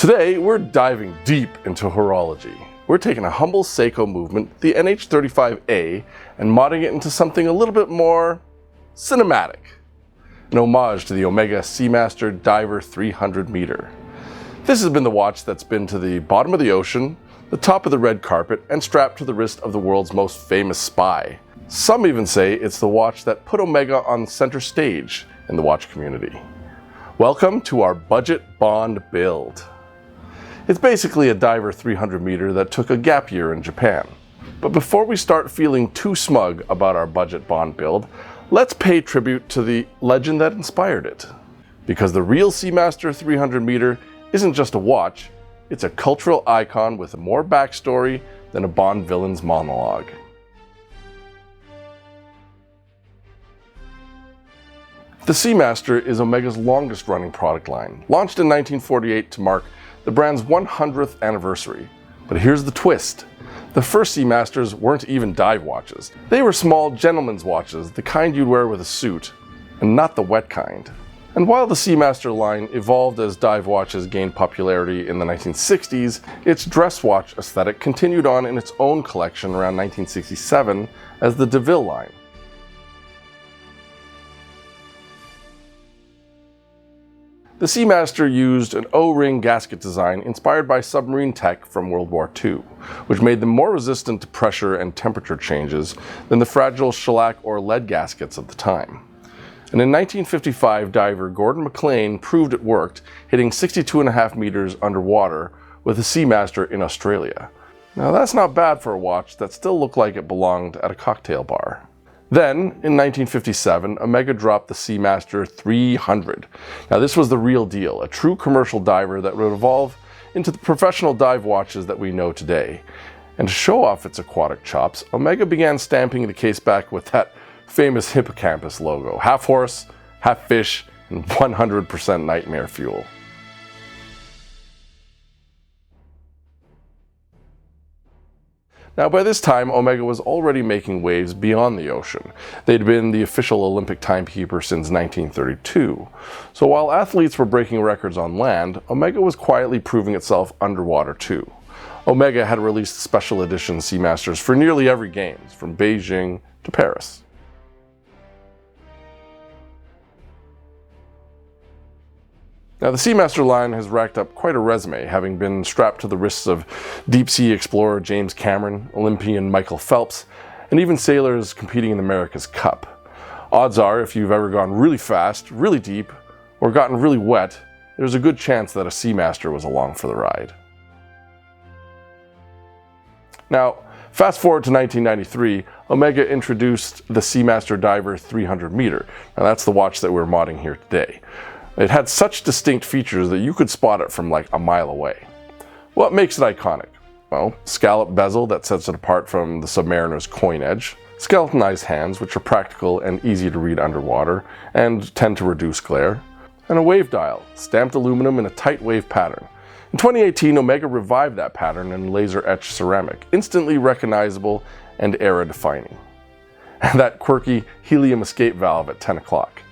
Today, we're diving deep into horology. We're taking a humble Seiko movement, the NH35A, and modding it into something a little bit more cinematic. An homage to the Omega Seamaster Diver 300 meter. This has been the watch that's been to the bottom of the ocean, the top of the red carpet, and strapped to the wrist of the world's most famous spy. Some even say it's the watch that put Omega on center stage in the watch community. Welcome to our budget bond build. It's basically a Diver 300 meter that took a gap year in Japan. But before we start feeling too smug about our budget bond build, let's pay tribute to the legend that inspired it. Because the real Seamaster 300 meter isn't just a watch, it's a cultural icon with more backstory than a Bond villain's monologue. The Seamaster is Omega's longest running product line, launched in 1948 to mark the brand's 100th anniversary. But here's the twist. The first Seamasters weren't even dive watches. They were small gentlemen's watches, the kind you'd wear with a suit, and not the wet kind. And while the Seamaster line evolved as dive watches gained popularity in the 1960s, its dress watch aesthetic continued on in its own collection around 1967 as the DeVille line. The Seamaster used an O-ring gasket design inspired by submarine tech from World War II, which made them more resistant to pressure and temperature changes than the fragile shellac or lead gaskets of the time. And in 1955, diver Gordon McLean proved it worked, hitting 62.5 meters underwater with a Seamaster in Australia. Now that's not bad for a watch that still looked like it belonged at a cocktail bar. Then, in 1957, Omega dropped the Seamaster 300. Now this was the real deal, a true commercial diver that would evolve into the professional dive watches that we know today. And to show off its aquatic chops, Omega began stamping the Caseback with that famous hippocampus logo. Half horse, half fish, and 100% nightmare fuel. Now by this time, Omega was already making waves beyond the ocean. They'd been the official Olympic timekeeper since 1932. So while athletes were breaking records on land, Omega was quietly proving itself underwater too. Omega had released special edition Seamasters for nearly every games, from Beijing to Paris. Now the Seamaster line has racked up quite a resume, having been strapped to the wrists of deep-sea explorer James Cameron, Olympian Michael Phelps, and even sailors competing in the America's Cup. Odds are, if you've ever gone really fast, really deep, or gotten really wet, there's a good chance that a Seamaster was along for the ride. Now, fast forward to 1993, Omega introduced the Seamaster Diver 300 meter. Now that's the watch that we're modding here today. It had such distinct features that you could spot it from like a mile away. What makes it iconic? Well, scalloped bezel that sets it apart from the Submariner's coin edge, skeletonized hands which are practical and easy to read underwater and tend to reduce glare, and a wave dial, stamped aluminum in a tight wave pattern. In 2018, Omega revived that pattern in laser-etched ceramic, instantly recognizable and era-defining. And that quirky helium escape valve at 10 o'clock.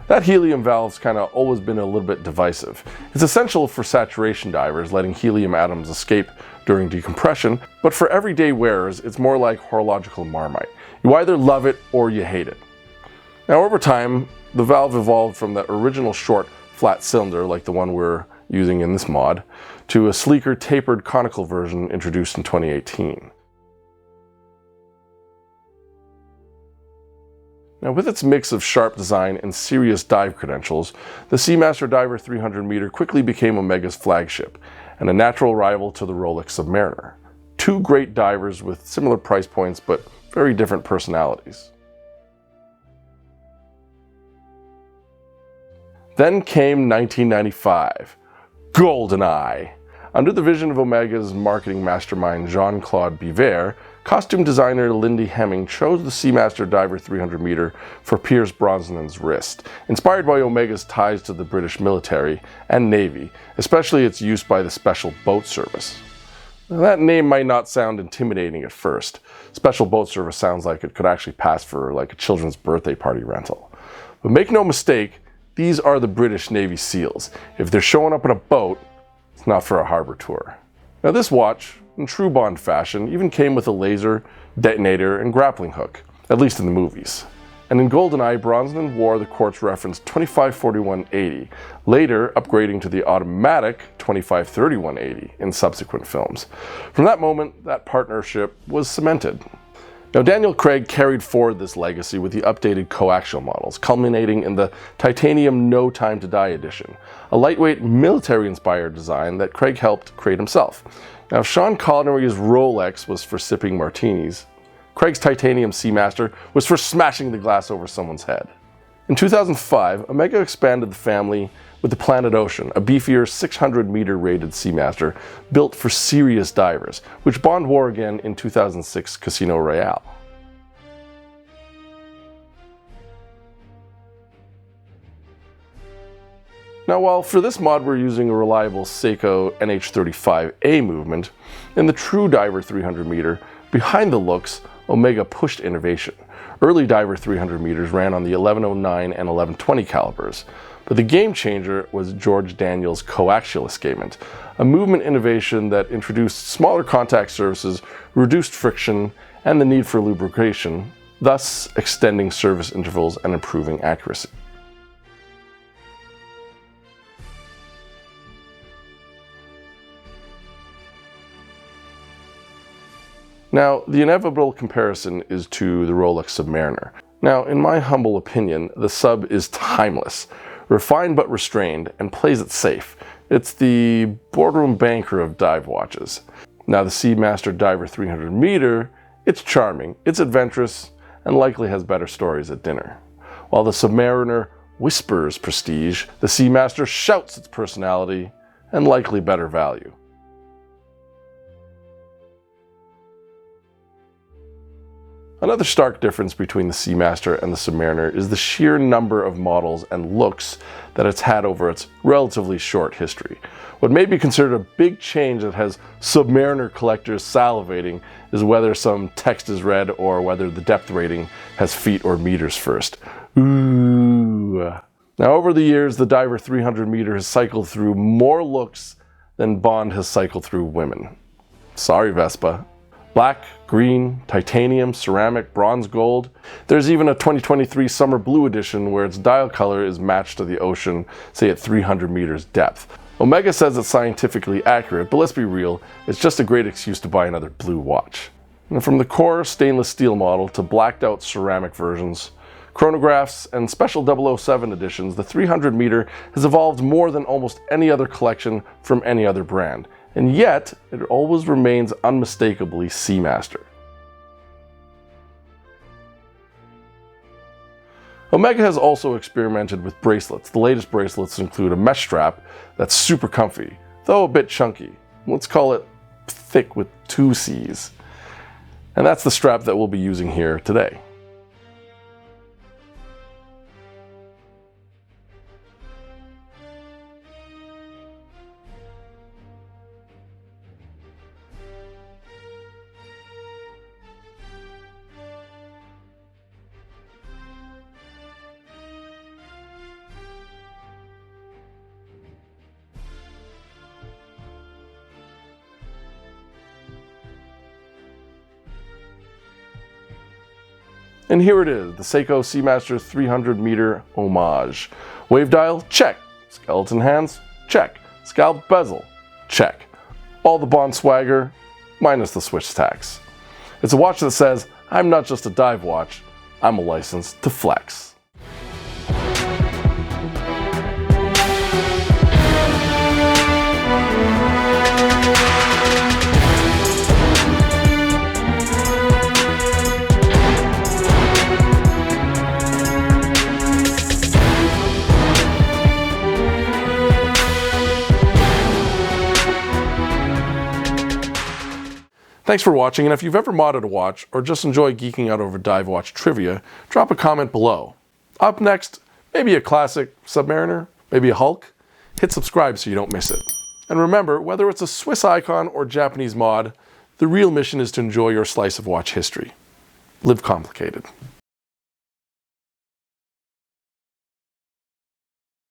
That helium valve's kind of always been a little bit divisive. It's essential for saturation divers, letting helium atoms escape during decompression, but for everyday wearers, it's more like horological Marmite. You either love it or you hate it. Now over time, the valve evolved from that original short, flat cylinder, like the one we're using in this mod, to a sleeker, tapered, conical version introduced in 2018. Now with its mix of sharp design and serious dive credentials, the Seamaster Diver 300 meter quickly became Omega's flagship, and a natural rival to the Rolex Submariner. Two great divers with similar price points but very different personalities. Then came 1995, GoldenEye. Under the vision of Omega's marketing mastermind Jean-Claude Biver, costume designer Lindy Hemming chose the Seamaster Diver 300 meter for Pierce Brosnan's wrist, inspired by Omega's ties to the British military and Navy, especially its use by the Special Boat Service. Now, that name might not sound intimidating at first. Special Boat Service sounds like it could actually pass for like a children's birthday party rental. But make no mistake, these are the British Navy SEALs. If they're showing up in a boat, it's not for a harbor tour. Now this watch, in true Bond fashion, even came with a laser, detonator, and grappling hook, at least in the movies. And in GoldenEye, Brosnan wore the quartz reference 254180, later upgrading to the automatic 253180 in subsequent films. From that moment, that partnership was cemented. Now Daniel Craig carried forward this legacy with the updated Co-Axial models, culminating in the titanium No Time to Die edition, a lightweight military-inspired design that Craig helped create himself. Now Sean Connery's Rolex was for sipping martinis. Craig's titanium Seamaster was for smashing the glass over someone's head. In 2005, Omega expanded the family with the Planet Ocean, a beefier 600-meter rated Seamaster built for serious divers, which Bond wore again in 2006 Casino Royale. Now while for this mod we're using a reliable Seiko NH35A movement, in the true Diver 300 meter, behind the looks, Omega pushed innovation. Early Diver 300 meters ran on the 1109 and 1120 calibers, but the game changer was George Daniels' Co-Axial escapement, a movement innovation that introduced smaller contact surfaces, reduced friction, and the need for lubrication, thus extending service intervals and improving accuracy. Now, the inevitable comparison is to the Rolex Submariner. Now, in my humble opinion, the Sub is timeless, refined but restrained, and plays it safe. It's the boardroom banker of dive watches. Now, the Seamaster Diver 300 meter, it's charming, it's adventurous, and likely has better stories at dinner. While the Submariner whispers prestige, the Seamaster shouts its personality, and likely better value. Another stark difference between the Seamaster and the Submariner is the sheer number of models and looks that it's had over its relatively short history. What may be considered a big change that has Submariner collectors salivating is whether some text is read or whether the depth rating has feet or meters first. Ooh. Now over the years, the Diver 300 meter has cycled through more looks than Bond has cycled through women. Sorry, Vespa. Black, green, titanium, ceramic, bronze, gold. There's even a 2023 summer blue edition where its dial color is matched to the ocean, say at 300 meters depth. Omega says it's scientifically accurate, but let's be real, it's just a great excuse to buy another blue watch. And from the core stainless steel model to blacked out ceramic versions, chronographs, and special 007 editions, the 300 meter has evolved more than almost any other collection from any other brand. And yet, it always remains unmistakably Seamaster. Omega has also experimented with bracelets. The latest bracelets include a mesh strap that's super comfy, though a bit chunky. Let's call it thick with 2 C's. And that's the strap that we'll be using here today. And here it is, the Seiko Seamaster 300 meter Homage. Wave dial, check. Skeleton hands, check. Scalloped bezel, check. All the Bond swagger, minus the switch tacks. It's a watch that says, I'm not just a dive watch, I'm a license to flex. Thanks for watching, and if you've ever modded a watch or just enjoy geeking out over dive watch trivia, drop a comment below. Up next, maybe a classic Submariner, maybe a Hulk. Hit subscribe so you don't miss it. And remember, whether it's a Swiss icon or Japanese mod, the real mission is to enjoy your slice of watch history. Live complicated.